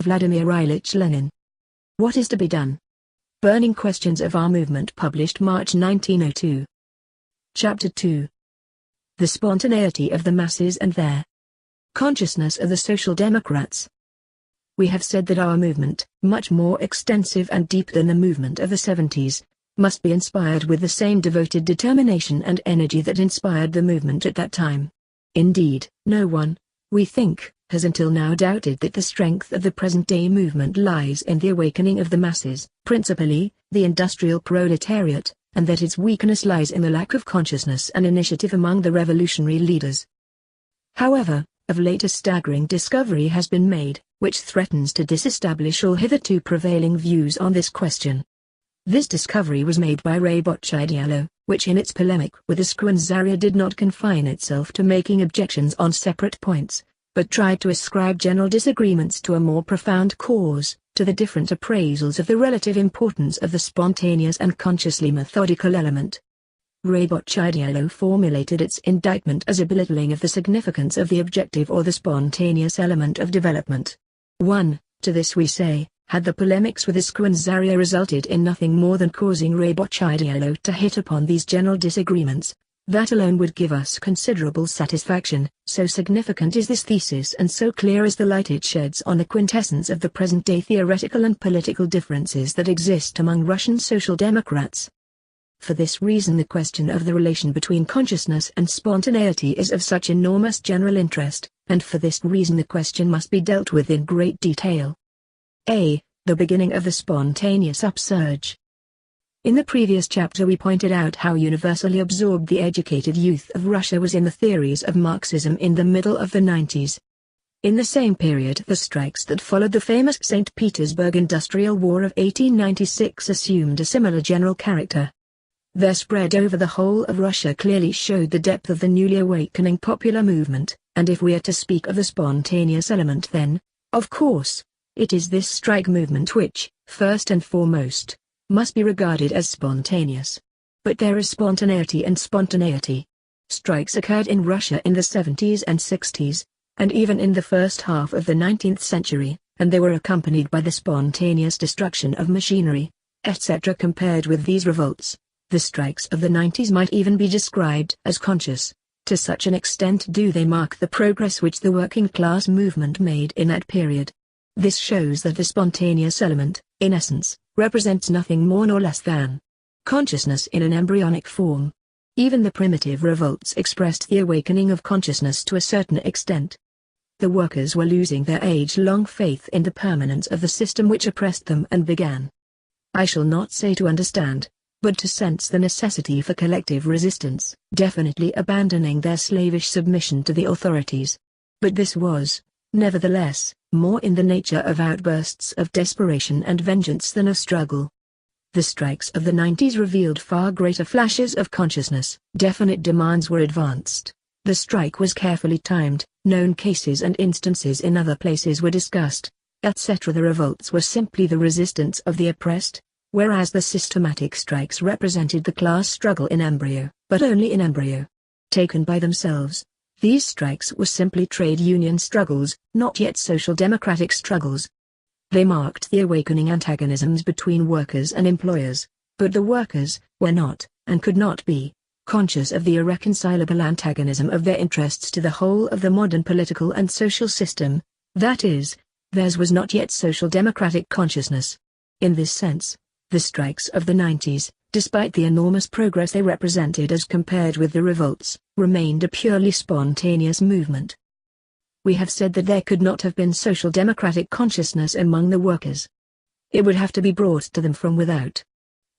Vladimir Ilyich Lenin. What is to be done? Burning Questions of Our Movement, published March 1902. Chapter 2. The Spontaneity of the Masses and Their Consciousness of the Social Democrats. We have said that our movement, much more extensive and deep than the movement of the 70s, must be inspired with the same devoted determination and energy that inspired the movement at that time. Indeed, no one, we think, has until now doubted that the strength of the present-day movement lies in the awakening of the masses, principally, the industrial proletariat, and that its weakness lies in the lack of consciousness and initiative among the revolutionary leaders. However, of late a staggering discovery has been made, which threatens to disestablish all hitherto prevailing views on this question. This discovery was made by reboche idealo, which in its polemic with the Squanzaria did not confine itself to making objections on separate points, but tried to ascribe general disagreements to a more profound cause, to the different appraisals of the relative importance of the spontaneous and consciously methodical element. Reboche idealo formulated its indictment as a belittling of the significance of the objective or the spontaneous element of development. 1. To this we say, had the polemics with the Squanzaria resulted in nothing more than causing reboche idealo to hit upon these general disagreements, that alone would give us considerable satisfaction, so significant is this thesis and so clear is the light it sheds on the quintessence of the present-day theoretical and political differences that exist among Russian Social Democrats. For this reason the question of the relation between consciousness and spontaneity is of such enormous general interest, and for this reason the question must be dealt with in great detail. A. The beginning of the spontaneous upsurge. In the previous chapter we pointed out how universally absorbed the educated youth of Russia was in the theories of Marxism in the middle of the 90s. In the same period the strikes that followed the famous St. Petersburg Industrial War of 1896 assumed a similar general character. Their spread over the whole of Russia clearly showed the depth of the newly awakening popular movement, and if we are to speak of the spontaneous element then, of course, it is this strike movement which, first and foremost, must be regarded as spontaneous. But there is spontaneity and spontaneity. Strikes occurred in Russia in the 70s and 60s, and even in the first half of the 19th century, and they were accompanied by the spontaneous destruction of machinery, etc. Compared with these revolts, the strikes of the 90s might even be described as conscious. To such an extent do they mark the progress which the working class movement made in that period. This shows that the spontaneous element, in essence, represents nothing more nor less than consciousness in an embryonic form. Even the primitive revolts expressed the awakening of consciousness to a certain extent. The workers were losing their age-long faith in the permanence of the system which oppressed them and began, I shall not say to understand, but to sense the necessity for collective resistance, definitely abandoning their slavish submission to the authorities. But this was, nevertheless, more in the nature of outbursts of desperation and vengeance than of struggle. The strikes of the 90s revealed far greater flashes of consciousness. Definite demands were advanced. The strike was carefully timed, known cases and instances in other places were discussed, etc. The revolts were simply the resistance of the oppressed, whereas the systematic strikes represented the class struggle in embryo, but only in embryo. Taken by themselves, these strikes were simply trade union struggles, not yet social democratic struggles. They marked the awakening antagonisms between workers and employers, but the workers were not, and could not be, conscious of the irreconcilable antagonism of their interests to the whole of the modern political and social system, that is, theirs was not yet social democratic consciousness. In this sense, the strikes of the 90s, despite the enormous progress they represented as compared with the revolts, remained a purely spontaneous movement. We have said that there could not have been social democratic consciousness among the workers. It would have to be brought to them from without.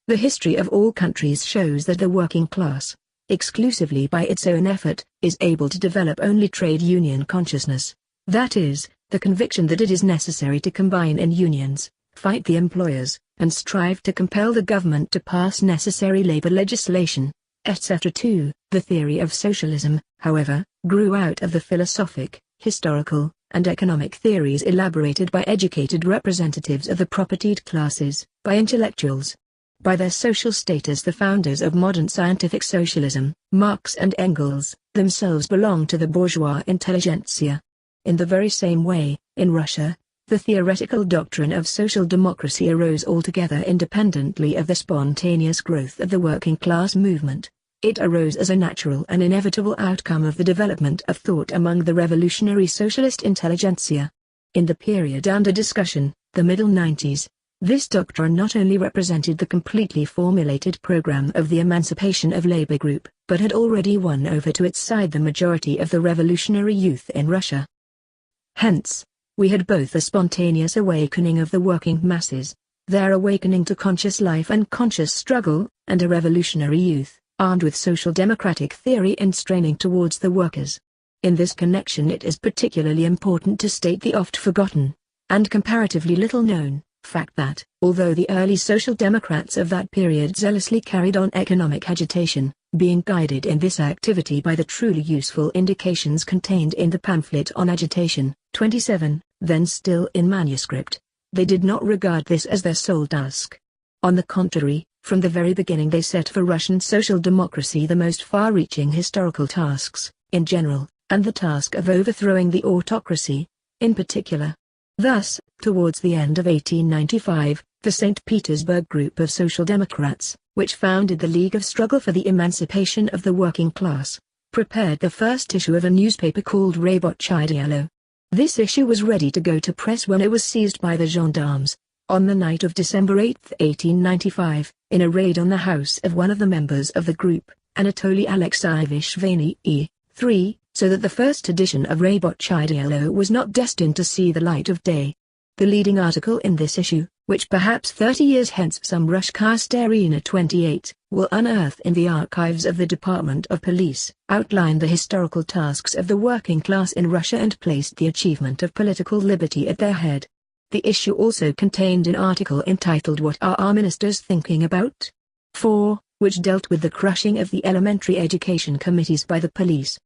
The history of all countries shows that the working class, exclusively by its own effort, is able to develop only trade union consciousness, that is, the conviction that it is necessary to combine in unions, fight the employers, and strive to compel the government to pass necessary labor legislation, etc. 2. The theory of socialism, however, grew out of the philosophic, historical, and economic theories elaborated by educated representatives of the propertied classes, by intellectuals. By their social status the founders of modern scientific socialism, Marx and Engels, themselves belonged to the bourgeois intelligentsia. In the very same way, in Russia, The theoretical doctrine of social democracy arose altogether independently of the spontaneous growth of the working class movement. It arose as a natural and inevitable outcome of the development of thought among the revolutionary socialist intelligentsia. In the period under discussion, the middle 90s, this doctrine not only represented the completely formulated program of the emancipation of labor group, but had already won over to its side the majority of the revolutionary youth in Russia. Hence, we had both a spontaneous awakening of the working masses, their awakening to conscious life and conscious struggle, and a revolutionary youth, armed with social democratic theory and straining towards the workers. In this connection it is particularly important to state the oft-forgotten, and comparatively little known, fact that, although the early social democrats of that period zealously carried on economic agitation, being guided in this activity by the truly useful indications contained in the pamphlet on agitation, 27, then still in manuscript, they did not regard this as their sole task. On the contrary, from the very beginning they set for Russian social democracy the most far-reaching historical tasks, in general, and the task of overthrowing the autocracy, in particular. Thus, towards the end of 1895, the St. Petersburg group of Social Democrats, which founded the League of Struggle for the Emancipation of the Working Class, prepared the first issue of a newspaper called Rabochye Dielo. This issue was ready to go to press when it was seized by the gendarmes, on the night of December 8, 1895, in a raid on the house of one of the members of the group, Anatoly Alexeyevich Vainy, 3, so that the first edition of Rabochye Dielo was not destined to see the light of day. The leading article in this issue, which perhaps 30 years hence some Rushkasterina 28, will unearth in the archives of the Department of Police, outlined the historical tasks of the working class in Russia and placed the achievement of political liberty at their head. The issue also contained an article entitled "What Are Our Ministers Thinking About?" 4, which dealt with the crushing of the elementary education committees by the police.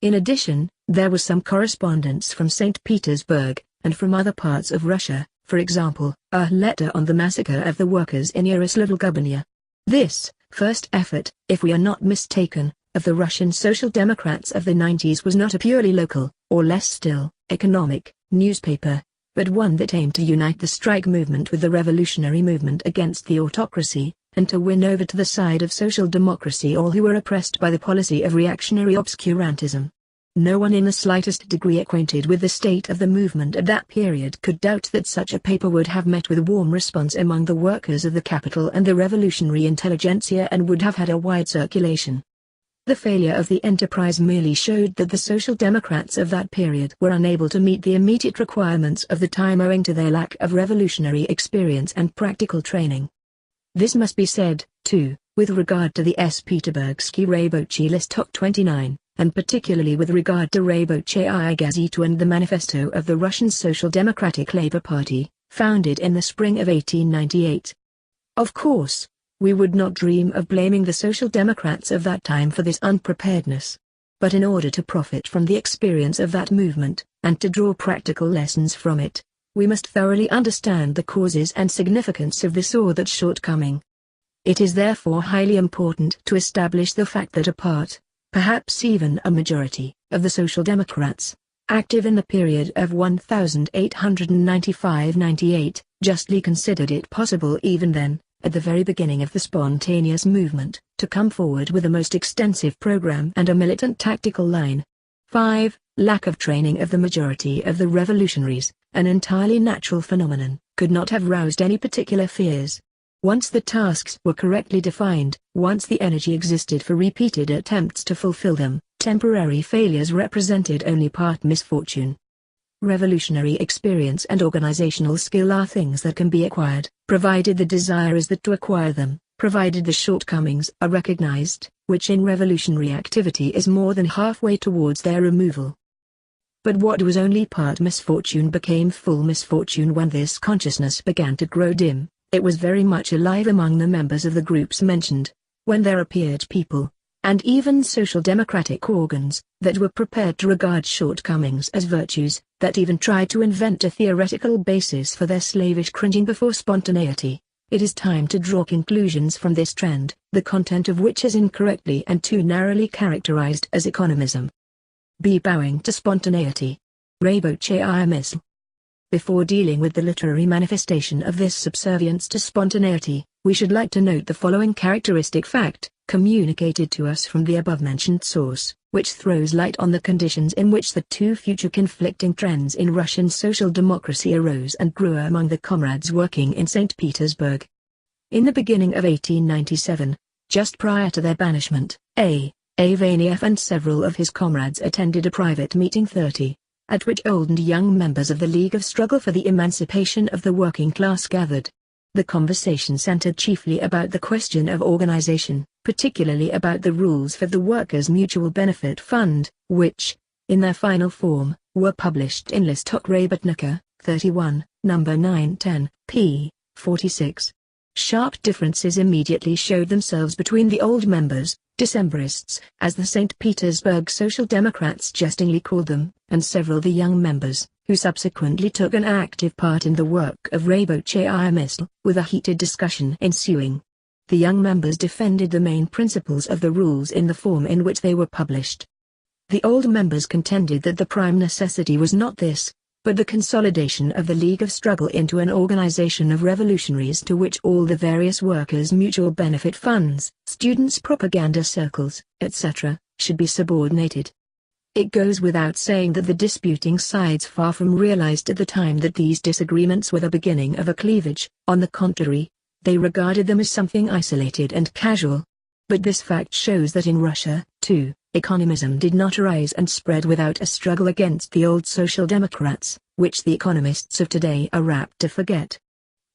In addition, there was some correspondence from St. Petersburg, and from other parts of Russia, for example, a letter on the massacre of the workers in Yaroslavl Gubernia. This, first effort, if we are not mistaken, of the Russian Social Democrats of the 90s was not a purely local, or less still, economic, newspaper, but one that aimed to unite the strike movement with the revolutionary movement against the autocracy, and to win over to the side of social democracy all who were oppressed by the policy of reactionary obscurantism. No one in the slightest degree acquainted with the state of the movement at that period could doubt that such a paper would have met with warm response among the workers of the capital and the revolutionary intelligentsia and would have had a wide circulation. The failure of the enterprise merely showed that the Social Democrats of that period were unable to meet the immediate requirements of the time owing to their lack of revolutionary experience and practical training. This must be said, too, with regard to the S. Peterburgsky Rabochye Listok 29, and particularly with regard to Rabochye Gazetu and the Manifesto of the Russian Social Democratic Labour Party, founded in the spring of 1898. Of course, we would not dream of blaming the Social Democrats of that time for this unpreparedness. But in order to profit from the experience of that movement, and to draw practical lessons from it, we must thoroughly understand the causes and significance of this or that shortcoming. It is therefore highly important to establish the fact that a part, perhaps even a majority, of the Social Democrats, active in the period of 1895-98, justly considered it possible even then, at the very beginning of the spontaneous movement, to come forward with a most extensive program and a militant tactical line. 5. Lack of training of the majority of the revolutionaries, an entirely natural phenomenon, could not have roused any particular fears. Once the tasks were correctly defined, once the energy existed for repeated attempts to fulfill them, temporary failures represented only part misfortune. Revolutionary experience and organizational skill are things that can be acquired, provided the desire is that to acquire them, provided the shortcomings are recognized, which in revolutionary activity is more than halfway towards their removal. But what was only part misfortune became full misfortune when this consciousness began to grow dim. It was very much alive among the members of the groups mentioned, when there appeared people, and even social democratic organs, that were prepared to regard shortcomings as virtues, that even tried to invent a theoretical basis for their slavish cringing before spontaneity. It is time to draw conclusions from this trend, the content of which is incorrectly and too narrowly characterized as economism. B. Bowing to spontaneity. Rabochye Misl. Before dealing with the literary manifestation of this subservience to spontaneity, we should like to note the following characteristic fact, communicated to us from the above-mentioned source, which throws light on the conditions in which the two future conflicting trends in Russian social democracy arose and grew among the comrades working in St. Petersburg. In the beginning of 1897, just prior to their banishment, A. Vaniev and several of his comrades attended a private meeting 30, at which old and young members of the League of Struggle for the Emancipation of the Working Class gathered. The conversation centered chiefly about the question of organization, particularly about the rules for the Workers' Mutual Benefit Fund, which, in their final form, were published in Listok Rabotnika, 31, No. 910, p. 46. Sharp differences immediately showed themselves between the old members, Decembrists, as the St. Petersburg Social Democrats jestingly called them, and several the young members, who subsequently took an active part in the work of Rabochaya Misl, with a heated discussion ensuing. The young members defended the main principles of the rules in the form in which they were published. The old members contended that the prime necessity was not this, but the consolidation of the League of Struggle into an organization of revolutionaries to which all the various workers' mutual benefit funds, students' propaganda circles, etc., should be subordinated. It goes without saying that the disputing sides far from realized at the time that these disagreements were the beginning of a cleavage. On the contrary, they regarded them as something isolated and casual. But this fact shows that in Russia, too, economism did not arise and spread without a struggle against the old social democrats, which the economists of today are apt to forget.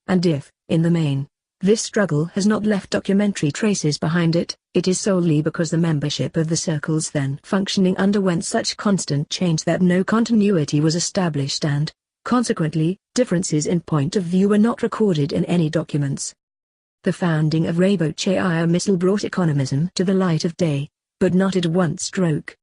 And if, in the main, this struggle has not left documentary traces behind it, it is solely because the membership of the circles then functioning underwent such constant change that no continuity was established and, consequently, differences in point of view were not recorded in any documents. The founding of Rabochaya Misl brought economism to the light of day, but not at one stroke.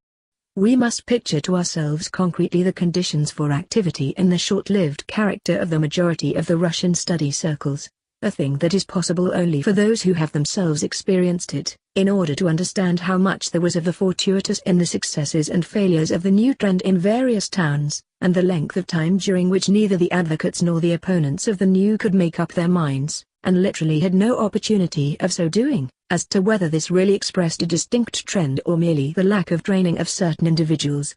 We must picture to ourselves concretely the conditions for activity in the short-lived character of the majority of the Russian study circles, a thing that is possible only for those who have themselves experienced it, in order to understand how much there was of the fortuitous in the successes and failures of the new trend in various towns, and the length of time during which neither the advocates nor the opponents of the new could make up their minds, and literally had no opportunity of so doing, as to whether this really expressed a distinct trend or merely the lack of training of certain individuals.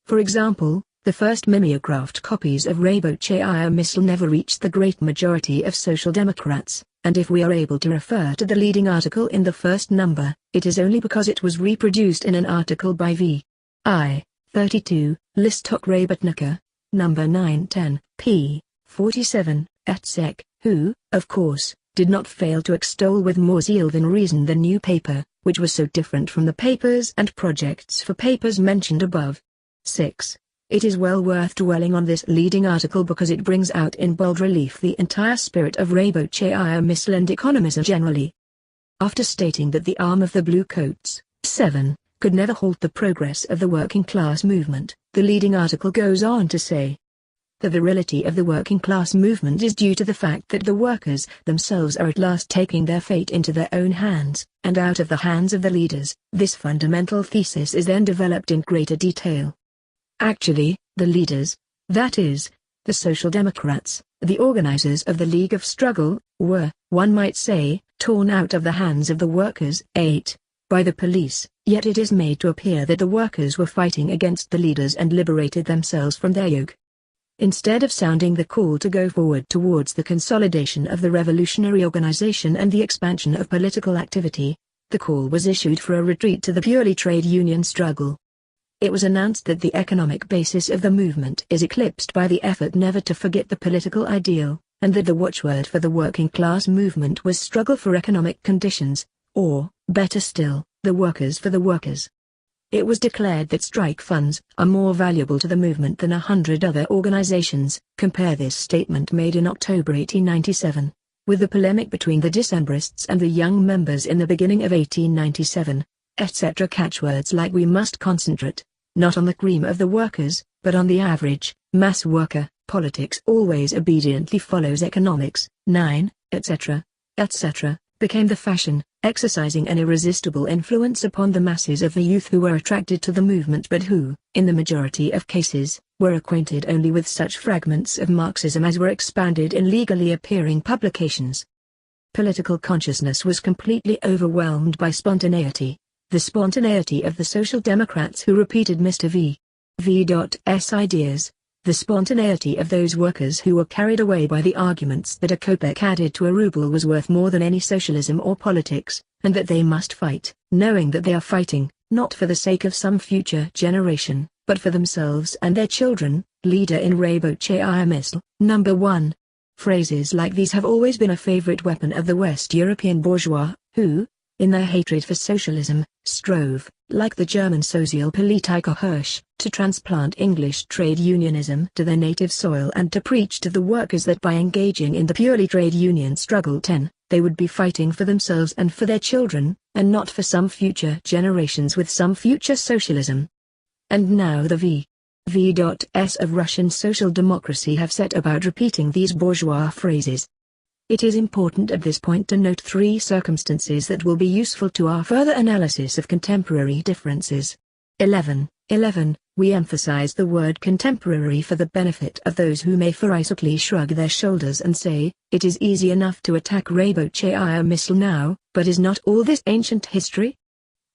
For example, the first mimeographed copies of Rabochaya Misl never reached the great majority of social democrats, and if we are able to refer to the leading article in the first number, it is only because it was reproduced in an article by V.I. 32, Listok Rabotnika, No. 910, p. 47, etc., who, of course, did not fail to extol with more zeal than reason the new paper, which was so different from the papers and projects for papers mentioned above. 6. It is well worth dwelling on this leading article because it brings out in bold relief the entire spirit of Rabochaya Misl and economism generally. After stating that the arm of the Bluecoats, 7, could never halt the progress of the working class movement, the leading article goes on to say, the virility of the working class movement is due to the fact that the workers themselves are at last taking their fate into their own hands, and out of the hands of the leaders. This fundamental thesis is then developed in greater detail. Actually, the leaders, that is, the Social Democrats, the organizers of the League of Struggle, were, one might say, torn out of the hands of the workers, 8, by the police, yet it is made to appear that the workers were fighting against the leaders and liberated themselves from their yoke. Instead of sounding the call to go forward towards the consolidation of the revolutionary organization and the expansion of political activity, the call was issued for a retreat to the purely trade union struggle. It was announced that the economic basis of the movement is eclipsed by the effort never to forget the political ideal, and that the watchword for the working class movement was struggle for economic conditions, or, better still, the workers for the workers. It was declared that strike funds are more valuable to the movement than 100 other organizations. Compare this statement made in October 1897, with the polemic between the Decembrists and the young members in the beginning of 1897, etc. Catchwords like "we must concentrate, not on the cream of the workers, but on the average, mass worker, politics always obediently follows economics, 9, etc., etc., became the fashion, exercising an irresistible influence upon the masses of the youth who were attracted to the movement but who, in the majority of cases, were acquainted only with such fragments of Marxism as were expounded in legally appearing publications. Political consciousness was completely overwhelmed by spontaneity, the spontaneity of the Social Democrats who repeated Mr. V.'s ideas, the spontaneity of those workers who were carried away by the arguments that a kopeck added to a ruble was worth more than any socialism or politics, and that they must fight, knowing that they are fighting, not for the sake of some future generation, but for themselves and their children. Leader in Reboche Number 1. Phrases like these have always been a favorite weapon of the West European bourgeois, who, in their hatred for socialism, strove, like the German Sozialpolitiker Hirsch, to transplant English trade unionism to their native soil and to preach to the workers that by engaging in the purely trade union struggle they would be fighting for themselves and for their children, and not for some future generations with some future socialism. And now the V.'s of Russian social democracy have set about repeating these bourgeois phrases. It is important at this point to note 3 circumstances that will be useful to our further analysis of contemporary differences. 11. We emphasize the word contemporary for the benefit of those who may pharisically shrug their shoulders and say, it is easy enough to attack Reboche now, but is not all this ancient history?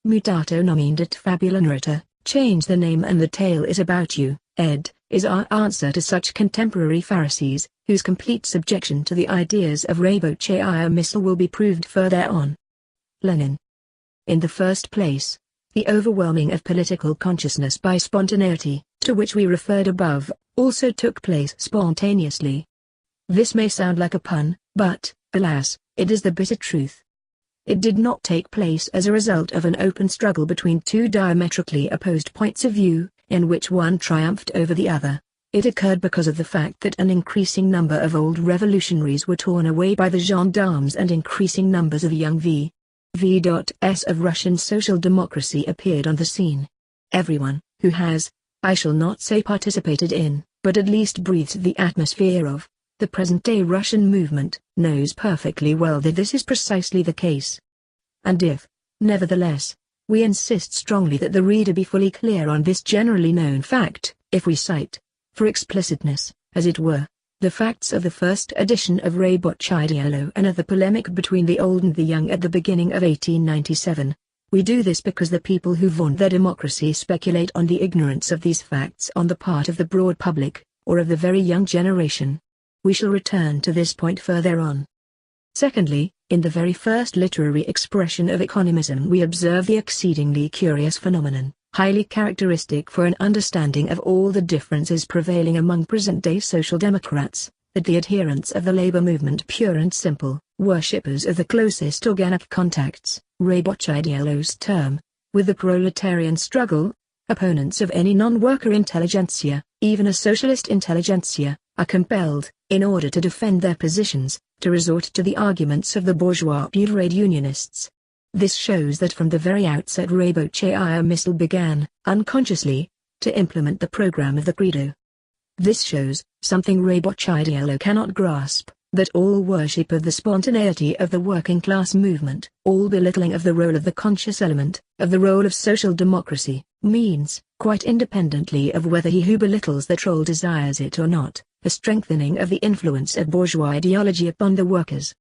Mutato nomendat fabula narrata, change the name and the tale is about you, ed., is our answer to such contemporary Pharisees, whose complete subjection to the ideas of Reboche will be proved further on. Lenin. In the first place, the overwhelming of political consciousness by spontaneity, to which we referred above, also took place spontaneously. This may sound like a pun, but, alas, it is the bitter truth. It did not take place as a result of an open struggle between 2 diametrically opposed points of view, in which one triumphed over the other. It occurred because of the fact that an increasing number of old revolutionaries were torn away by the gendarmes and increasing numbers of young V.'s of Russian social democracy appeared on the scene. Everyone, who has, I shall not say participated in, but at least breathed the atmosphere of, the present-day Russian movement, knows perfectly well that this is precisely the case. And if, nevertheless, we insist strongly that the reader be fully clear on this generally known fact, if we cite, for explicitness, as it were, the facts of the first edition of Reboche and of the polemic between the old and the young at the beginning of 1897, we do this because the people who vaunt their democracy speculate on the ignorance of these facts on the part of the broad public, or of the very young generation. We shall return to this point further on. Secondly, in the very first literary expression of economism we observe the exceedingly curious phenomenon, highly characteristic for an understanding of all the differences prevailing among present-day social democrats, that the adherents of the labor movement pure and simple, worshippers of the closest organic contacts, Reboche term, with the proletarian struggle, opponents of any non-worker intelligentsia, even a socialist intelligentsia, are compelled, in order to defend their positions, to resort to the arguments of the bourgeois trade unionists. This shows that from the very outset Reboche began, unconsciously, to implement the program of the Credo. This shows, something Reboche cannot grasp, that all worship of the spontaneity of the working class movement, all belittling of the role of the conscious element, of the role of social democracy, means, quite independently of whether he who belittles the troll desires it or not, a strengthening of the influence of bourgeois ideology upon the workers.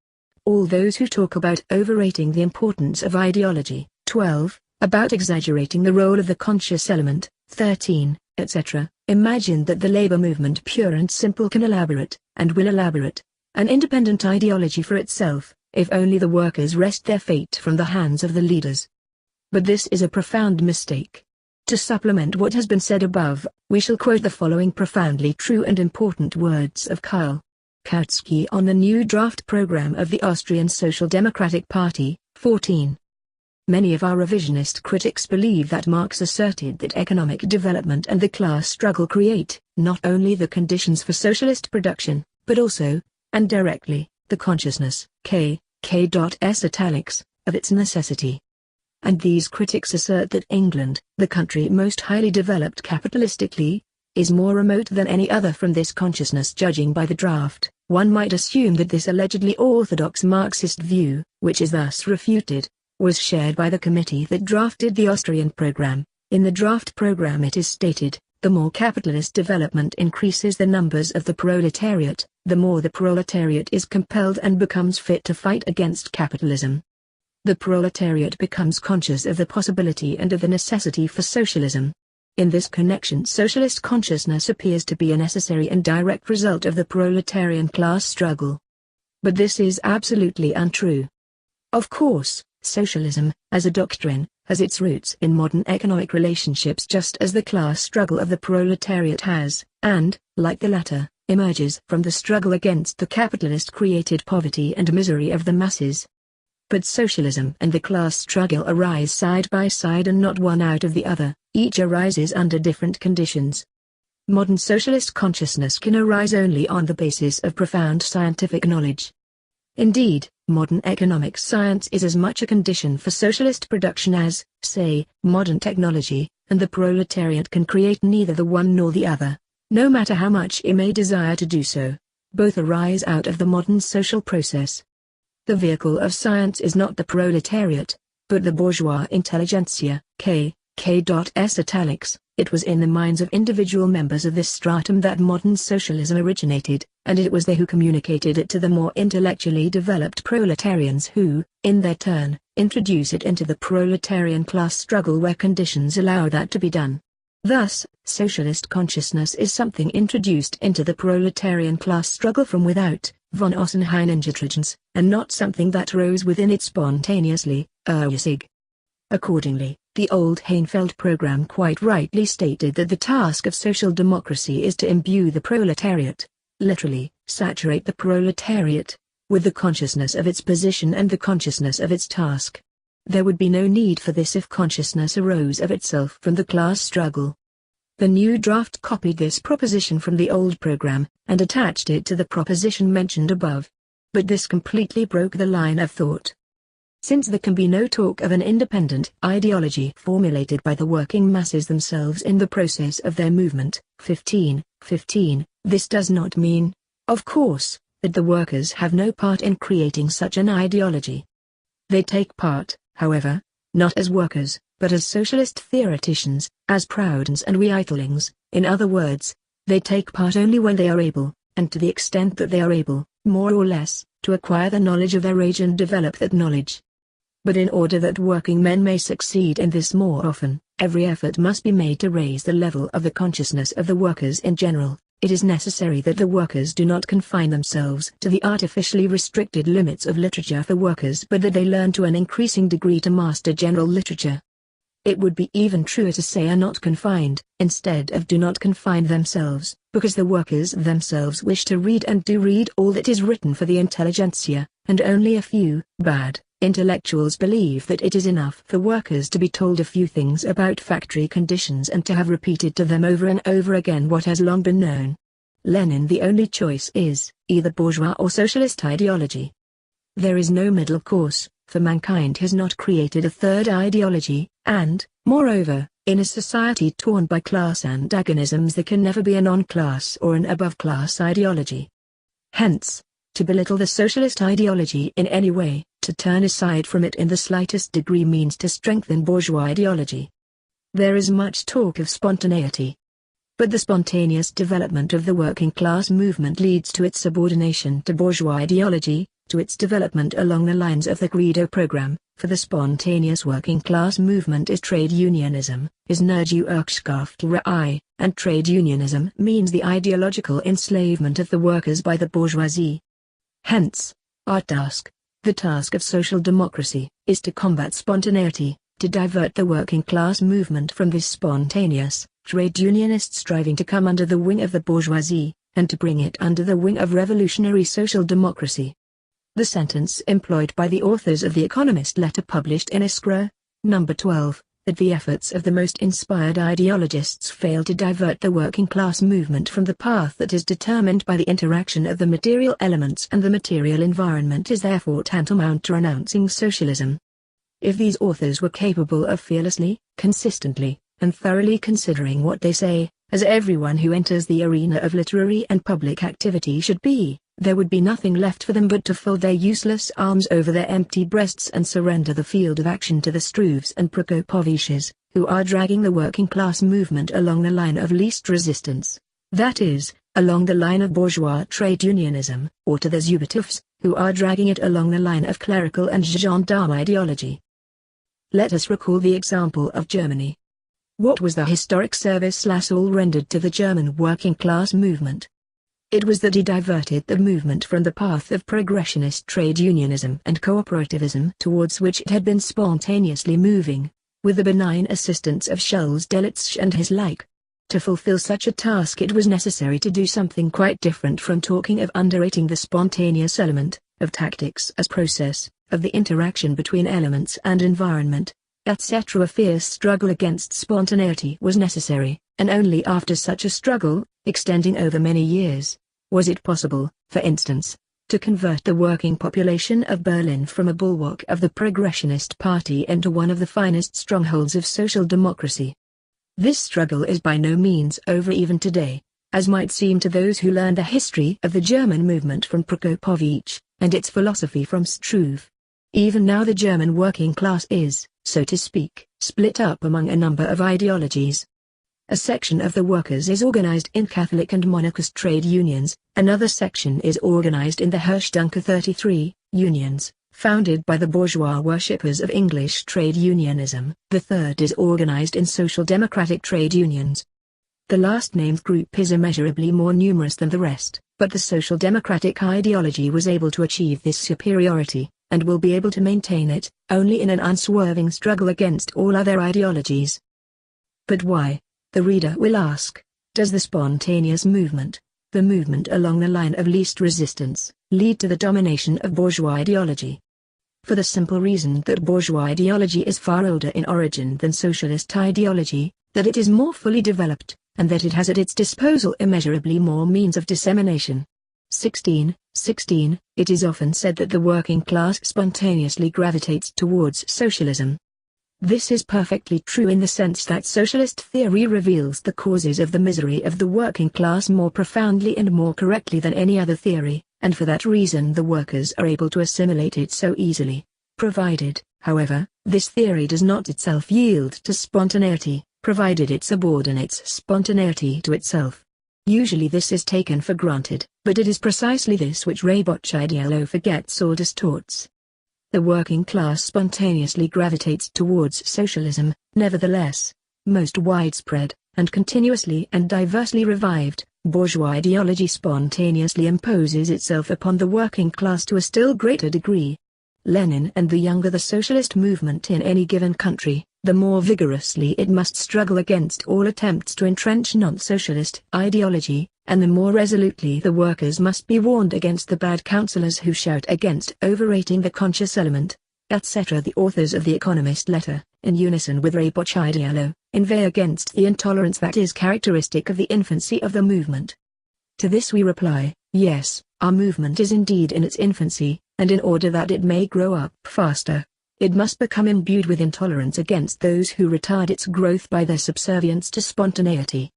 All those who talk about overrating the importance of ideology, 12, about exaggerating the role of the conscious element, 13, etc., imagine that the labor movement pure and simple can elaborate, and will elaborate, an independent ideology for itself, if only the workers wrest their fate from the hands of the leaders. But this is a profound mistake. To supplement what has been said above, we shall quote the following profoundly true and important words of Karl Kautsky on the new draft program of the Austrian Social Democratic Party, 14. Many of our revisionist critics believe that Marx asserted that economic development and the class struggle create, not only the conditions for socialist production, but also, and directly, the consciousness, K.S. italics, of its necessity. And these critics assert that England, the country most highly developed capitalistically, is more remote than any other from this consciousness. Judging by the draft, one might assume that this allegedly orthodox Marxist view, which is thus refuted, was shared by the committee that drafted the Austrian program. In the draft program it is stated, the more capitalist development increases the numbers of the proletariat, the more the proletariat is compelled and becomes fit to fight against capitalism. The proletariat becomes conscious of the possibility and of the necessity for socialism. In this connection, socialist consciousness appears to be a necessary and direct result of the proletarian class struggle. But this is absolutely untrue. Of course, socialism, as a doctrine, has its roots in modern economic relationships just as the class struggle of the proletariat has, and, like the latter, emerges from the struggle against the capitalist-created poverty and misery of the masses. But socialism and the class struggle arise side by side and not one out of the other, each arises under different conditions. Modern socialist consciousness can arise only on the basis of profound scientific knowledge. Indeed, modern economic science is as much a condition for socialist production as, say, modern technology, and the proletariat can create neither the one nor the other, no matter how much it may desire to do so. Both arise out of the modern social process. The vehicle of science is not the proletariat, but the bourgeois intelligentsia, K.S. italics. It was in the minds of individual members of this stratum that modern socialism originated, and it was they who communicated it to the more intellectually developed proletarians who, in their turn, introduce it into the proletarian class struggle where conditions allow that to be done. Thus, socialist consciousness is something introduced into the proletarian class struggle from without, von außen hineingetragen, and not something that rose within it spontaneously, sich. Accordingly, the old Heinfeld program quite rightly stated that the task of social democracy is to imbue the proletariat, literally, saturate the proletariat, with the consciousness of its position and the consciousness of its task. There would be no need for this if consciousness arose of itself from the class struggle. The new draft copied this proposition from the old program, and attached it to the proposition mentioned above. But this completely broke the line of thought. Since there can be no talk of an independent ideology formulated by the working masses themselves in the process of their movement, 15, this does not mean, of course, that the workers have no part in creating such an ideology. They take part, however, not as workers, but as socialist theoreticians, as Proudhons and Belittling. In other words, they take part only when they are able, and to the extent that they are able, more or less, to acquire the knowledge of their age and develop that knowledge. But in order that working men may succeed in this more often, every effort must be made to raise the level of the consciousness of the workers in general. It is necessary that the workers do not confine themselves to the artificially restricted limits of literature for workers, but that they learn to an increasing degree to master general literature. It would be even truer to say are not confined, instead of do not confine themselves, because the workers themselves wish to read and do read all that is written for the intelligentsia, and only a few, bad, intellectuals believe that it is enough for workers to be told a few things about factory conditions and to have repeated to them over and over again what has long been known. Lenin: the only choice is, either bourgeois or socialist ideology. There is no middle course, for mankind has not created a third ideology, and, moreover, in a society torn by class antagonisms there can never be a non-class or an above-class ideology. Hence, to belittle the socialist ideology in any way, to turn aside from it in the slightest degree means to strengthen bourgeois ideology. There is much talk of spontaneity. But the spontaneous development of the working class movement leads to its subordination to bourgeois ideology, to its development along the lines of the Credo program, for the spontaneous working class movement is trade unionism, is Nergewerkschaftlerei, and trade unionism means the ideological enslavement of the workers by the bourgeoisie. Hence, our task, the task of social democracy, is to combat spontaneity, to divert the working class movement from this spontaneous, trade unionist striving to come under the wing of the bourgeoisie, and to bring it under the wing of revolutionary social democracy. The sentence employed by the authors of The Economist letter published in Iskra, No. 12, that the efforts of the most inspired ideologists fail to divert the working class movement from the path that is determined by the interaction of the material elements and the material environment is therefore tantamount to renouncing socialism. If these authors were capable of fearlessly, consistently, and thoroughly considering what they say, as everyone who enters the arena of literary and public activity should be, there would be nothing left for them but to fold their useless arms over their empty breasts and surrender the field of action to the Struves and Prokopoviches, who are dragging the working class movement along the line of least resistance, that is, along the line of bourgeois trade unionism, or to the Zubatoofs, who are dragging it along the line of clerical and gendarme ideology. Let us recall the example of Germany. What was the historic service Lassalle rendered to the German working class movement? It was that he diverted the movement from the path of progressionist trade unionism and cooperativism towards which it had been spontaneously moving, with the benign assistance of Schulz Delitzsch and his like. To fulfill such a task it was necessary to do something quite different from talking of underrating the spontaneous element, of tactics as process, of the interaction between elements and environment, etc. A fierce struggle against spontaneity was necessary, and only after such a struggle, extending over many years, was it possible, for instance, to convert the working population of Berlin from a bulwark of the Progressionist Party into one of the finest strongholds of social democracy. This struggle is by no means over even today, as might seem to those who learn the history of the German movement from Prokopovich, and its philosophy from Struve. Even now the German working class is, so to speak, split up among a number of ideologies. A section of the workers is organized in Catholic and monarchist trade unions, another section is organized in the Hirschdunke 33 unions, founded by the bourgeois worshippers of English trade unionism. The third is organized in social democratic trade unions. The last named group is immeasurably more numerous than the rest, but the social democratic ideology was able to achieve this superiority, and will be able to maintain it, only in an unswerving struggle against all other ideologies. But why, the reader will ask, does the spontaneous movement, the movement along the line of least resistance, lead to the domination of bourgeois ideology? For the simple reason that bourgeois ideology is far older in origin than socialist ideology, that it is more fully developed, and that it has at its disposal immeasurably more means of dissemination. 16. It is often said that the working class spontaneously gravitates towards socialism. This is perfectly true in the sense that socialist theory reveals the causes of the misery of the working class more profoundly and more correctly than any other theory, and for that reason the workers are able to assimilate it so easily, provided, however, this theory does not itself yield to spontaneity, provided it subordinates spontaneity to itself. Usually this is taken for granted, but it is precisely this which Rabotchidiello forgets or distorts. The working class spontaneously gravitates towards socialism, nevertheless, most widespread, and continuously and diversely revived, bourgeois ideology spontaneously imposes itself upon the working class to a still greater degree. Lenin and the younger the socialist movement in any given country, the more vigorously it must struggle against all attempts to entrench non-socialist ideology, and the more resolutely the workers must be warned against the bad counselors who shout against overrating the conscious element, etc. The authors of The Economist letter, in unison with Rabotchidiello, inveigh against the intolerance that is characteristic of the infancy of the movement. To this we reply, yes, our movement is indeed in its infancy, and in order that it may grow up faster, it must become imbued with intolerance against those who retard its growth by their subservience to spontaneity.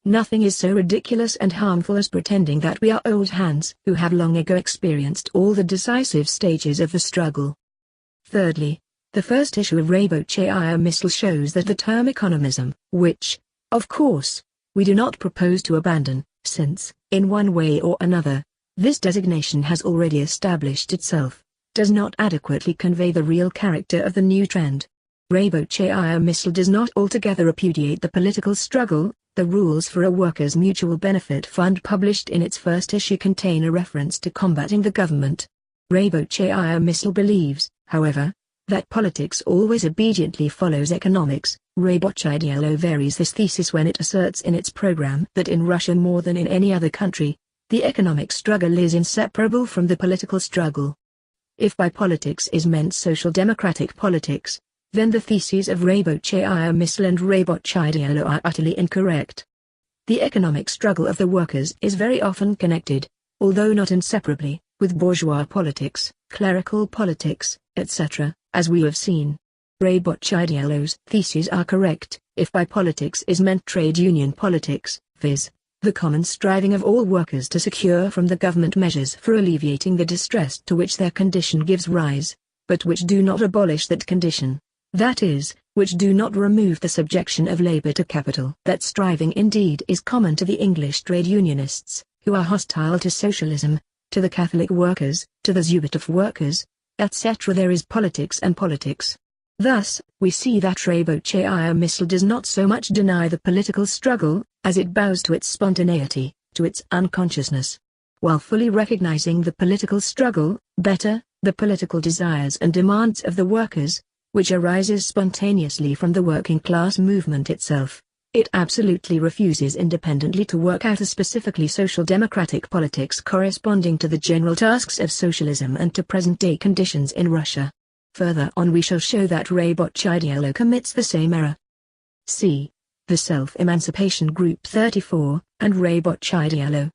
Nothing is so ridiculous and harmful as pretending that we are old hands who have long ago experienced all the decisive stages of the struggle. Thirdly, the first issue of Rabotchidiello shows that the term economism, which, of course, we do not propose to abandon, since, in one way or another, this designation has already established itself, does not adequately convey the real character of the new trend. Rabotchidiello does not altogether repudiate the political struggle. The rules for a workers' mutual benefit fund published in its first issue contain a reference to combating the government. Rabotchidiello believes, however, that politics always obediently follows economics. Rabotchidiello varies this thesis when it asserts in its program that in Russia more than in any other country, the economic struggle is inseparable from the political struggle. If by politics is meant social democratic politics, then the theses of Rabotchidiello and Rabotchidiello are utterly incorrect. The economic struggle of the workers is very often connected, although not inseparably, with bourgeois politics, clerical politics, etc., as we have seen. Rabotchidiello's theses are correct, if by politics is meant trade union politics, viz., the common striving of all workers to secure from the government measures for alleviating the distress to which their condition gives rise, but which do not abolish that condition. That is, which do not remove the subjection of labor to capital. That striving indeed is common to the English trade unionists, who are hostile to socialism, to the Catholic workers, to the Zubitov workers, etc. There is politics and politics. Thus, we see that Rabo-Chaya Misl does not so much deny the political struggle, as it bows to its spontaneity, to its unconsciousness. While fully recognizing the political struggle, better, the political desires and demands of the workers, which arises spontaneously from the working class movement itself, it absolutely refuses independently to work out a specifically social democratic politics corresponding to the general tasks of socialism and to present-day conditions in Russia. Further on we shall show that Rabo-Chaya commits the same error. C. The Self-Emancipation Group 34, and Rabo-Chaya.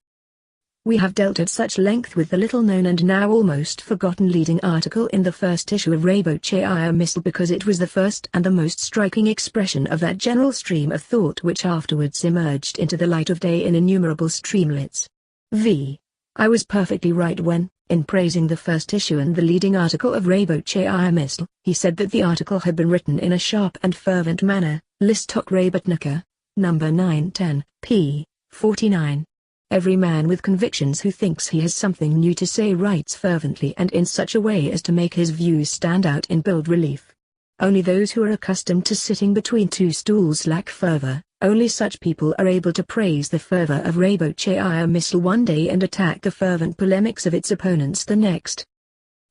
We have dealt at such length with the little-known and now almost forgotten leading article in the first issue of Rabo-Chaya Misl because it was the first and the most striking expression of that general stream of thought which afterwards emerged into the light of day in innumerable streamlets. V. I was perfectly right when, in praising the first issue and the leading article of Rabo-Chaya Misl, he said that the article had been written in a sharp and fervent manner, Listok Rabotnika, No. 910, p. 49. Every man with convictions who thinks he has something new to say writes fervently and in such a way as to make his views stand out in bold relief. Only those who are accustomed to sitting between two stools lack fervor. Only such people are able to praise the fervor of Rabo-Chaya Misl one day and attack the fervent polemics of its opponents the next.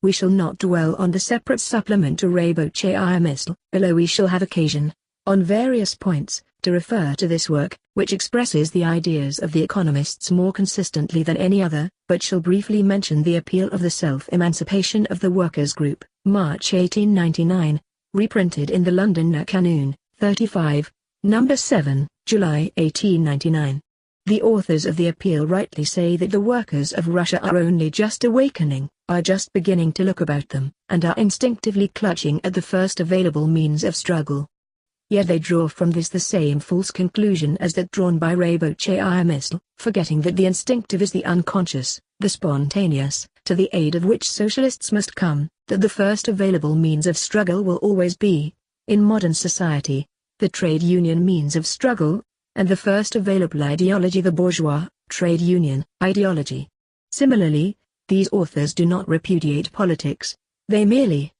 We shall not dwell on the separate supplement to Rabo-Chaya Misl, although we shall have occasion, on various points, to refer to this work, which expresses the ideas of the economists more consistently than any other, but shall briefly mention the appeal of the Self-Emancipation of the Workers' Group, March 1899, reprinted in the London Kanun, 35. Number 7, July 1899. The authors of the appeal rightly say that the workers of Russia are only just awakening, are just beginning to look about them, and are instinctively clutching at the first available means of struggle. Yet they draw from this the same false conclusion as that drawn by Rabo-Chaya Misl, forgetting that the instinctive is the unconscious, the spontaneous, to the aid of which socialists must come, that the first available means of struggle will always be, in modern society, the trade union means of struggle, and the first available ideology the bourgeois, trade union, ideology. Similarly, these authors do not repudiate politics, they merely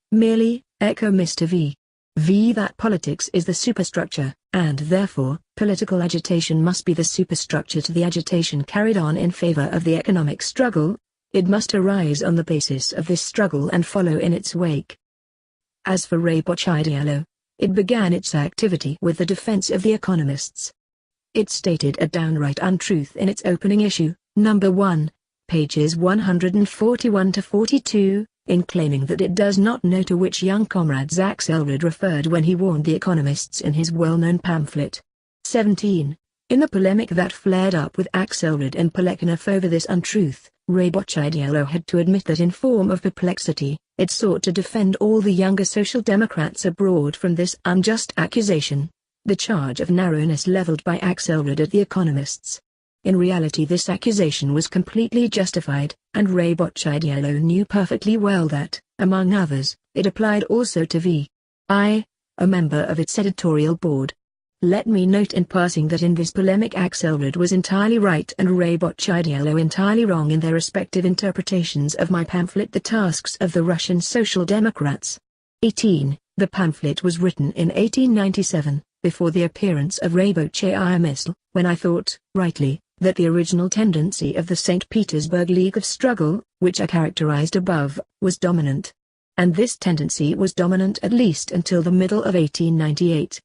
echo Mr. V. That politics is the superstructure, and therefore, political agitation must be the superstructure to the agitation carried on in favor of the economic struggle. It must arise on the basis of this struggle and follow in its wake. As for Rabo-Chaya, it began its activity with the defense of the economists. It stated a downright untruth in its opening issue, number 1, pages 141 to 42, in claiming that it does not know to which young comrades Axelrod referred when he warned the economists in his well-known pamphlet. 17. In the polemic that flared up with Axelrod and Plekhanov over this untruth, Rabo-Chaya had to admit that in form of perplexity, it sought to defend all the younger Social Democrats abroad from this unjust accusation, the charge of narrowness leveled by Axelrod at the economists. In reality this accusation was completely justified, and Rabo-Chaya knew perfectly well that, among others, it applied also to V.I., a member of its editorial board. Let me note in passing that in this polemic Axelrod was entirely right and Rabo-Chaya entirely wrong in their respective interpretations of my pamphlet The Tasks of the Russian Social Democrats. 18. The pamphlet was written in 1897, before the appearance of Rabo-Chaya Misl, when I thought, rightly, that the original tendency of the St. Petersburg League of Struggle, which I characterized above, was dominant. And this tendency was dominant at least until the middle of 1898.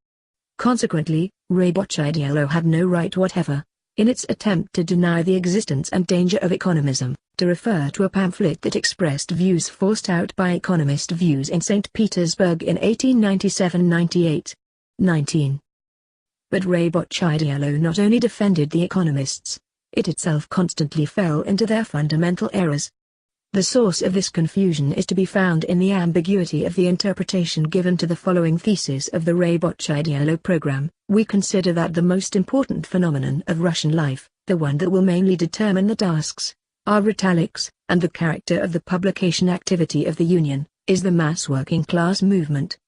Consequently, Rabo-Chaya had no right whatever, in its attempt to deny the existence and danger of economism, to refer to a pamphlet that expressed views forced out by economist views in St. Petersburg in 1897-98. 19. But Rabo-Chaya not only defended the economists, it itself constantly fell into their fundamental errors. The source of this confusion is to be found in the ambiguity of the interpretation given to the following thesis of the Rabo-Chaya program. We consider that the most important phenomenon of Russian life, the one that will mainly determine the tasks, our italics, and the character of the publication activity of the Union, is the mass working class movement,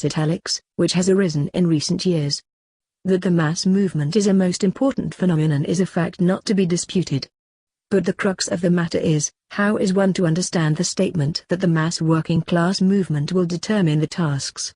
italics, which has arisen in recent years. That the mass movement is a most important phenomenon is a fact not to be disputed. But the crux of the matter is, how is one to understand the statement that the mass working class movement will determine the tasks?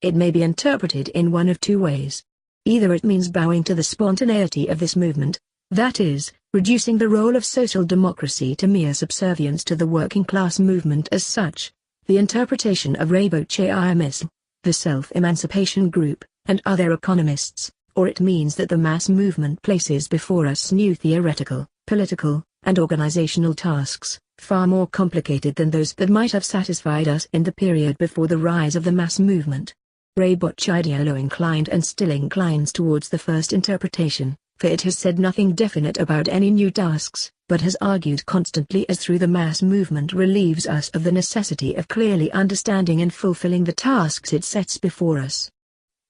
It may be interpreted in one of two ways. Either it means bowing to the spontaneity of this movement, that is, reducing the role of social democracy to mere subservience to the working class movement as such, the interpretation of Rabotchaiism, the self-emancipation group, and other economists, or it means that the mass movement places before us new theoretical, political, and organizational tasks, far more complicated than those that might have satisfied us in the period before the rise of the mass movement. Rabotchaiism inclined and still inclines towards the first interpretation, for it has said nothing definite about any new tasks, but has argued constantly as through the mass movement relieves us of the necessity of clearly understanding and fulfilling the tasks it sets before us.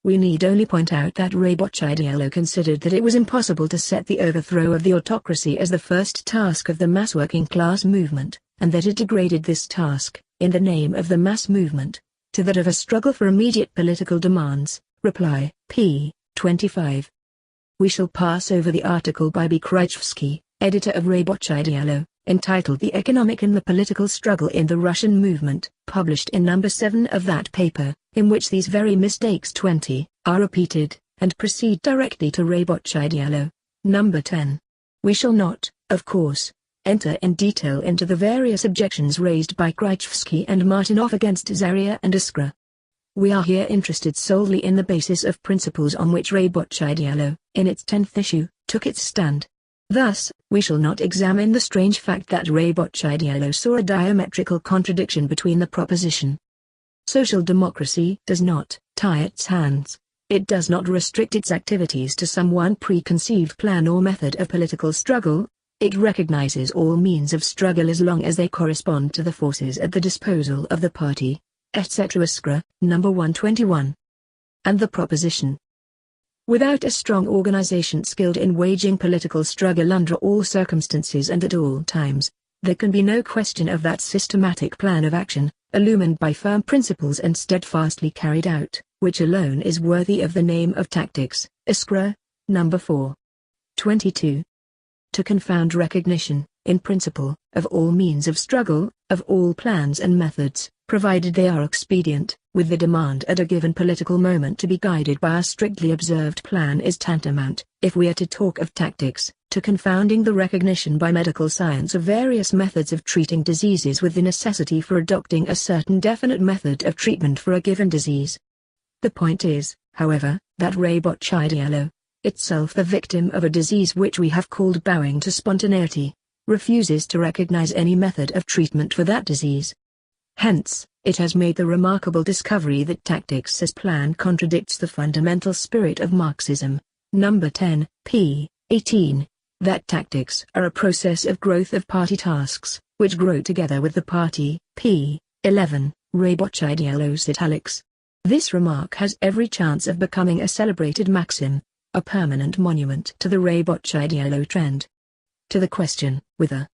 We need only point out that Rabotchaiism considered that it was impossible to set the overthrow of the autocracy as the first task of the mass working class movement, and that it degraded this task, in the name of the mass movement, to that of a struggle for immediate political demands. Reply, p. 25. We shall pass over the article by B. Krajewski, editor of Rabotchaiism, entitled The Economic and the Political Struggle in the Russian Movement, published in number 7 of that paper, in which these very mistakes 20 are repeated, and proceed directly to Rabotchaiism. Number 10. We shall not, of course, enter in detail into the various objections raised by Krajewski and Martinov against Zarya and Iskra. We are here interested solely in the basis of principles on which Rabotchaiism, in its 10th issue, took its stand. Thus, we shall not examine the strange fact that Rabotchaiism saw a diametrical contradiction between the proposition. Social democracy does not tie its hands. It does not restrict its activities to some one preconceived plan or method of political struggle. It recognizes all means of struggle as long as they correspond to the forces at the disposal of the party, etc. Iskra, number 121. And the proposition. Without a strong organization skilled in waging political struggle under all circumstances and at all times, there can be no question of that systematic plan of action, illumined by firm principles and steadfastly carried out, which alone is worthy of the name of tactics. Iskra, number 4. 22. To confound recognition, in principle, of all means of struggle, of all plans and methods, provided they are expedient, with the demand at a given political moment to be guided by a strictly observed plan is tantamount, if we are to talk of tactics, to confounding the recognition by medical science of various methods of treating diseases with the necessity for adopting a certain definite method of treatment for a given disease. The point is, however, that Rabotchaiism, itself the victim of a disease which we have called bowing to spontaneity, refuses to recognize any method of treatment for that disease. Hence, it has made the remarkable discovery that tactics as plan contradicts the fundamental spirit of Marxism. Number 10, p. 18. That tactics are a process of growth of party tasks, which grow together with the party. p. 11, Rabotchaiism italics. This remark has every chance of becoming a celebrated maxim, a permanent monument to the Rabotchaiism trend. To the question, whither?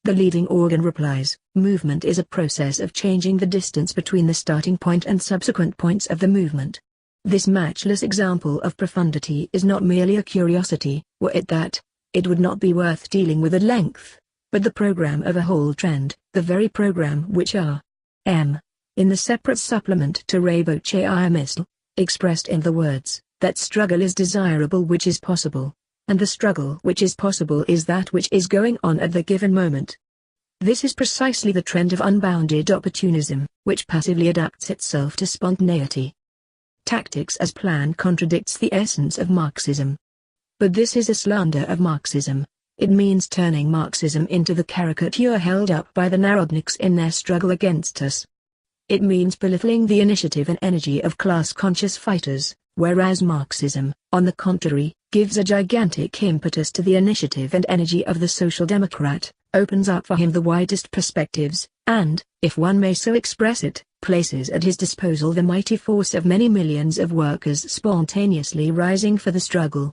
The leading organ replies, movement is a process of changing the distance between the starting point and subsequent points of the movement. This matchless example of profundity is not merely a curiosity. Were it that, it would not be worth dealing with at length, but the program of a whole trend, the very program which R.M., in the separate supplement to Rabotchaiism, expressed in the words, that struggle is desirable which is possible, and the struggle which is possible is that which is going on at the given moment. This is precisely the trend of unbounded opportunism, which passively adapts itself to spontaneity. Tactics as plan contradicts the essence of Marxism. But this is a slander of Marxism. It means turning Marxism into the caricature held up by the Narodniks in their struggle against us. It means belittling the initiative and energy of class-conscious fighters, whereas Marxism, on the contrary, gives a gigantic impetus to the initiative and energy of the social democrat, opens up for him the widest perspectives, and, if one may so express it, places at his disposal the mighty force of many millions of workers spontaneously rising for the struggle.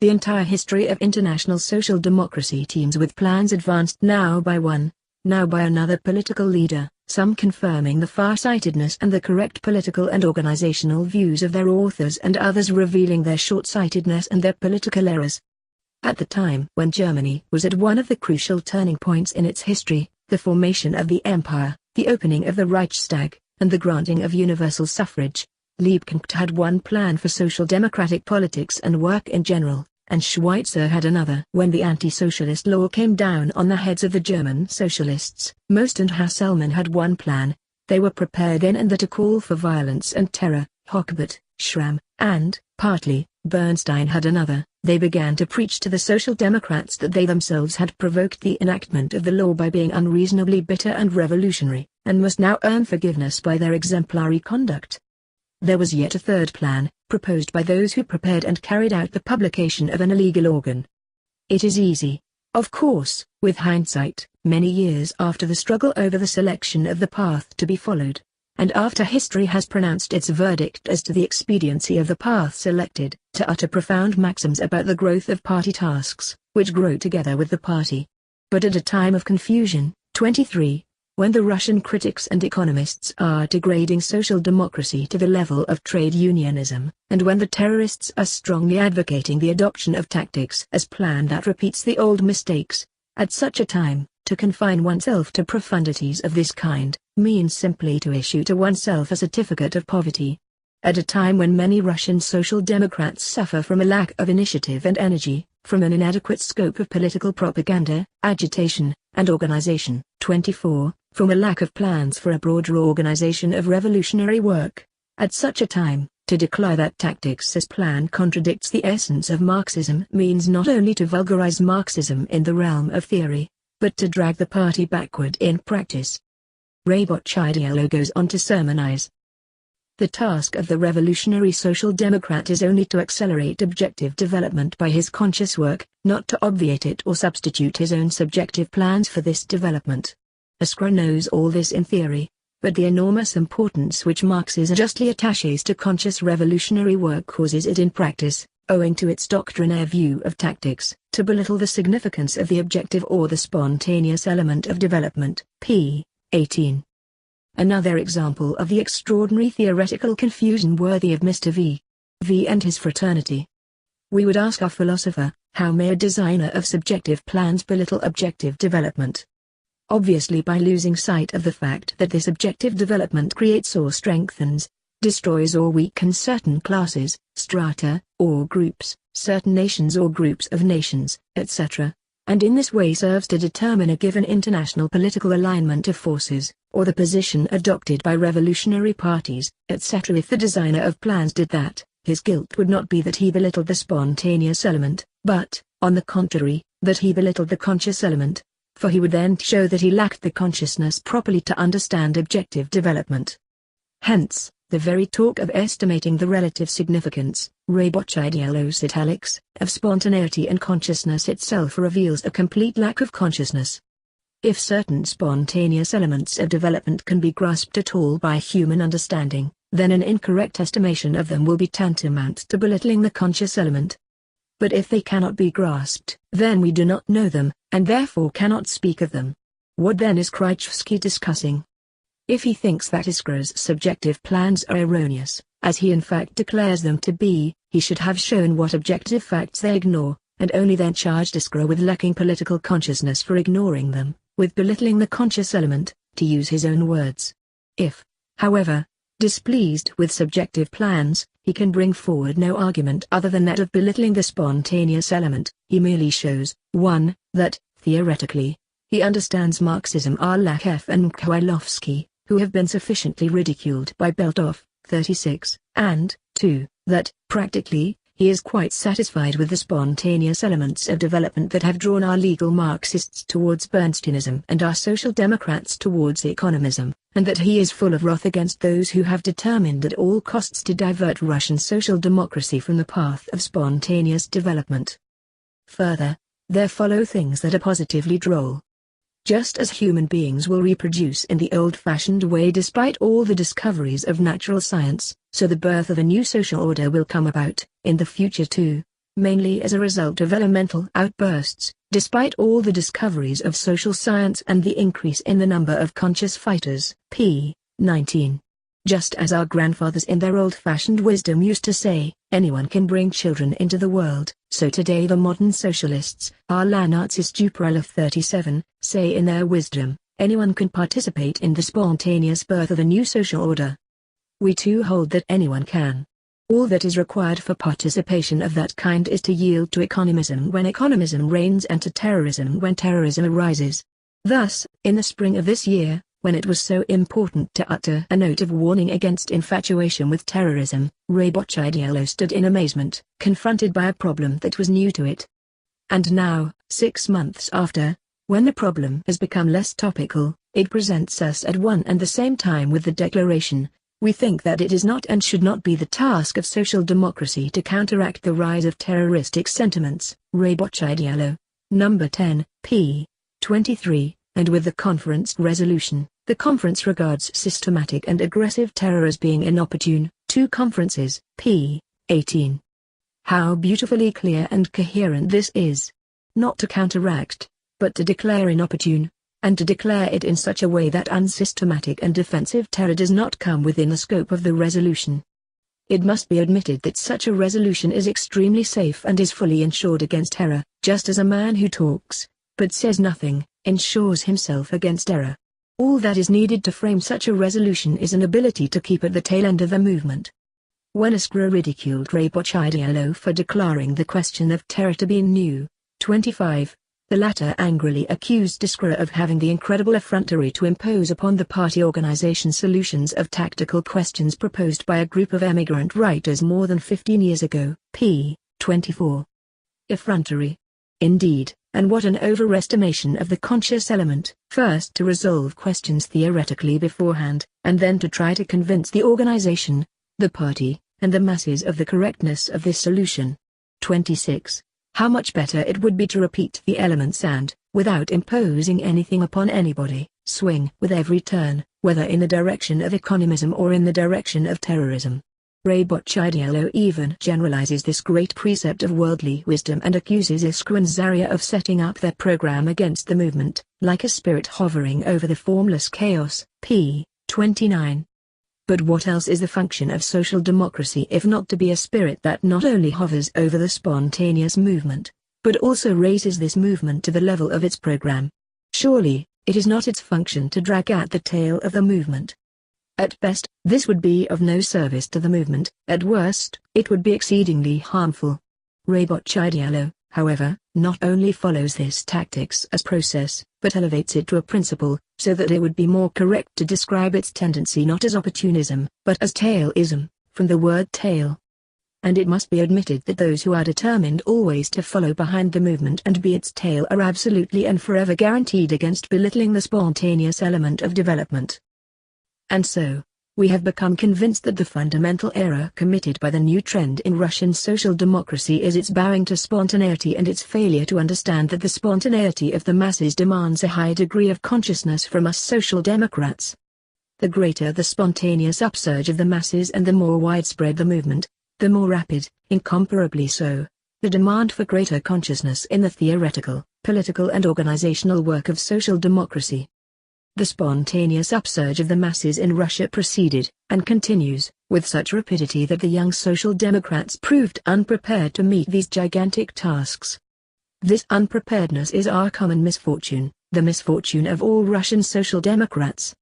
The entire history of international social democracy teems with plans advanced now by one, now by another political leader, some confirming the far-sightedness and the correct political and organizational views of their authors and others revealing their short-sightedness and their political errors. At the time when Germany was at one of the crucial turning points in its history, the formation of the empire, the opening of the Reichstag, and the granting of universal suffrage, Liebknecht had one plan for social democratic politics and work in general, and Schweitzer had another. When the anti-socialist law came down on the heads of the German socialists, Most and Hasselmann had one plan. They were prepared then and there to call for violence and terror. Hochbert, Schramm, and, partly, Bernstein had another. They began to preach to the Social Democrats that they themselves had provoked the enactment of the law by being unreasonably bitter and revolutionary, and must now earn forgiveness by their exemplary conduct. There was yet a third plan, proposed by those who prepared and carried out the publication of an illegal organ. It is easy, of course, with hindsight, many years after the struggle over the selection of the path to be followed, and after history has pronounced its verdict as to the expediency of the path selected, to utter profound maxims about the growth of party tasks, which grow together with the party. But at a time of confusion, 23, when the Russian critics and economists are degrading social democracy to the level of trade unionism, and when the terrorists are strongly advocating the adoption of tactics as plan that repeats the old mistakes, at such a time, to confine oneself to profundities of this kind, means simply to issue to oneself a certificate of poverty. At a time when many Russian social democrats suffer from a lack of initiative and energy, from an inadequate scope of political propaganda, agitation, and organization. 24, from a lack of plans for a broader organization of revolutionary work. At such a time, to declare that tactics as plan contradicts the essence of Marxism means not only to vulgarize Marxism in the realm of theory, but to drag the party backward in practice. Rabotchidiello goes on to sermonize. The task of the revolutionary social democrat is only to accelerate objective development by his conscious work, not to obviate it or substitute his own subjective plans for this development. Iskra knows all this in theory, but the enormous importance which Marxism justly attaches to conscious revolutionary work causes it in practice, owing to its doctrinaire view of tactics, to belittle the significance of the objective or the spontaneous element of development. p. 18. Another example of the extraordinary theoretical confusion worthy of Mr. V and his fraternity. We would ask our philosopher, how may a designer of subjective plans belittle objective development? Obviously by losing sight of the fact that this objective development creates or strengthens, destroys or weakens certain classes, strata, or groups, certain nations or groups of nations, etc., and in this way serves to determine a given international political alignment of forces, or the position adopted by revolutionary parties, etc. If the designer of plans did that, his guilt would not be that he belittled the spontaneous element, but, on the contrary, that he belittled the conscious element, for he would then show that he lacked the consciousness properly to understand objective development. Hence, the very talk of estimating the relative significance, Rabotchidiello's italics, of spontaneity and consciousness itself reveals a complete lack of consciousness. If certain spontaneous elements of development can be grasped at all by human understanding, then an incorrect estimation of them will be tantamount to belittling the conscious element. But if they cannot be grasped, then we do not know them, and therefore cannot speak of them. What then is Krzyzewski discussing? If he thinks that Iskra's subjective plans are erroneous, as he in fact declares them to be, he should have shown what objective facts they ignore, and only then charged Iskra with lacking political consciousness for ignoring them, with belittling the conscious element, to use his own words. If, however, displeased with subjective plans, he can bring forward no argument other than that of belittling the spontaneous element, he merely shows, 1. That, theoretically, he understands Marxism a Lakoff and Mkhwylowski, who have been sufficiently ridiculed by Beltov, 36, and, 2, that, practically, he is quite satisfied with the spontaneous elements of development that have drawn our legal Marxists towards Bernsteinism and our social democrats towards economism, and that he is full of wrath against those who have determined at all costs to divert Russian social democracy from the path of spontaneous development. Further, there follow things that are positively droll. Just as human beings will reproduce in the old-fashioned way despite all the discoveries of natural science, so the birth of a new social order will come about, in the future too. mainly as a result of elemental outbursts, despite all the discoveries of social science and the increase in the number of conscious fighters. p. 19. Just as our grandfathers in their old-fashioned wisdom used to say, anyone can bring children into the world, so today the modern socialists, our Nazis Duprel 37, say in their wisdom, anyone can participate in the spontaneous birth of a new social order. We too hold that anyone can. All that is required for participation of that kind is to yield to economism when economism reigns and to terrorism when terrorism arises. Thus, in the spring of this year, when it was so important to utter a note of warning against infatuation with terrorism, Ray Bocciadiello stood in amazement, confronted by a problem that was new to it. And now, 6 months after, when the problem has become less topical, it presents us at one and the same time with the declaration, we think that it is not and should not be the task of social democracy to counteract the rise of terroristic sentiments. Ray Bocciadiello, number 10, p. 23. And with the conference resolution, the conference regards systematic and aggressive terror as being inopportune. 2 conferences, p. 18. How beautifully clear and coherent this is. Not to counteract, but to declare inopportune, and to declare it in such a way that unsystematic and defensive terror does not come within the scope of the resolution. It must be admitted that such a resolution is extremely safe and is fully insured against error, just as a man who talks, but says nothing, ensures himself against error. All that is needed to frame such a resolution is an ability to keep at the tail end of the movement. When Iskra ridiculed Ray Bocciadiello for declaring the question of terror to be new, 25, the latter angrily accused Iskra of having the incredible effrontery to impose upon the party organization solutions of tactical questions proposed by a group of emigrant writers more than 15 years ago. p. 24. Effrontery. Indeed, and what an overestimation of the conscious element, first to resolve questions theoretically beforehand, and then to try to convince the organization, the party, and the masses of the correctness of this solution. 26. How much better it would be to repeat the elements and, without imposing anything upon anybody, swing with every turn, whether in the direction of economism or in the direction of terrorism. Ray Bocciadiello even generalizes this great precept of worldly wisdom and accuses Iskra and Zaria of setting up their program against the movement, like a spirit hovering over the formless chaos. p. 29. But what else is the function of social democracy if not to be a spirit that not only hovers over the spontaneous movement, but also raises this movement to the level of its program? Surely, it is not its function to drag at the tail of the movement. At best, this would be of no service to the movement, at worst, it would be exceedingly harmful. Ray Bocciadiello, however, not only follows this tactics as process, but elevates it to a principle, so that it would be more correct to describe its tendency not as opportunism, but as tailism, from the word tail. And it must be admitted that those who are determined always to follow behind the movement and be its tail are absolutely and forever guaranteed against belittling the spontaneous element of development. And so, we have become convinced that the fundamental error committed by the new trend in Russian social democracy is its bowing to spontaneity and its failure to understand that the spontaneity of the masses demands a high degree of consciousness from us social democrats. The greater the spontaneous upsurge of the masses and the more widespread the movement, the more rapid, incomparably so, the demand for greater consciousness in the theoretical, political and organizational work of social democracy. The spontaneous upsurge of the masses in Russia proceeded, and continues, with such rapidity that the young social democrats proved unprepared to meet these gigantic tasks. This unpreparedness is our common misfortune, the misfortune of all Russian social democrats.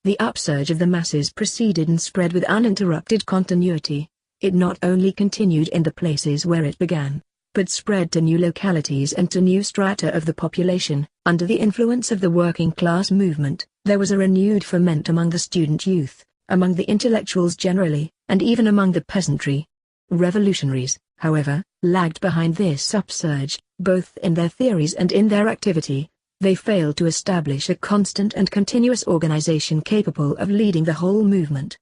The upsurge of the masses proceeded and spread with uninterrupted continuity. It not only continued in the places where it began, but spread to new localities and to new strata of the population. Under the influence of the working class movement, there was a renewed ferment among the student youth, among the intellectuals generally, and even among the peasantry. Revolutionaries, however, lagged behind this upsurge, both in their theories and in their activity. They failed to establish a constant and continuous organization capable of leading the whole movement.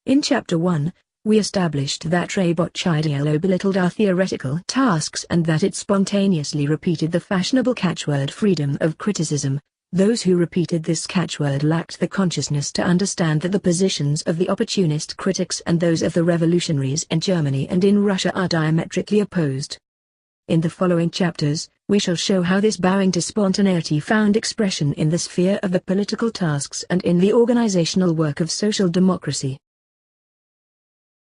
In Chapter 1, we established that Ray Bocciadiello belittled our theoretical tasks and that it spontaneously repeated the fashionable catchword freedom of criticism, Those who repeated this catchword lacked the consciousness to understand that the positions of the opportunist critics and those of the revolutionaries in Germany and in Russia are diametrically opposed. In the following chapters, we shall show how this bowing to spontaneity found expression in the sphere of the political tasks and in the organizational work of social democracy.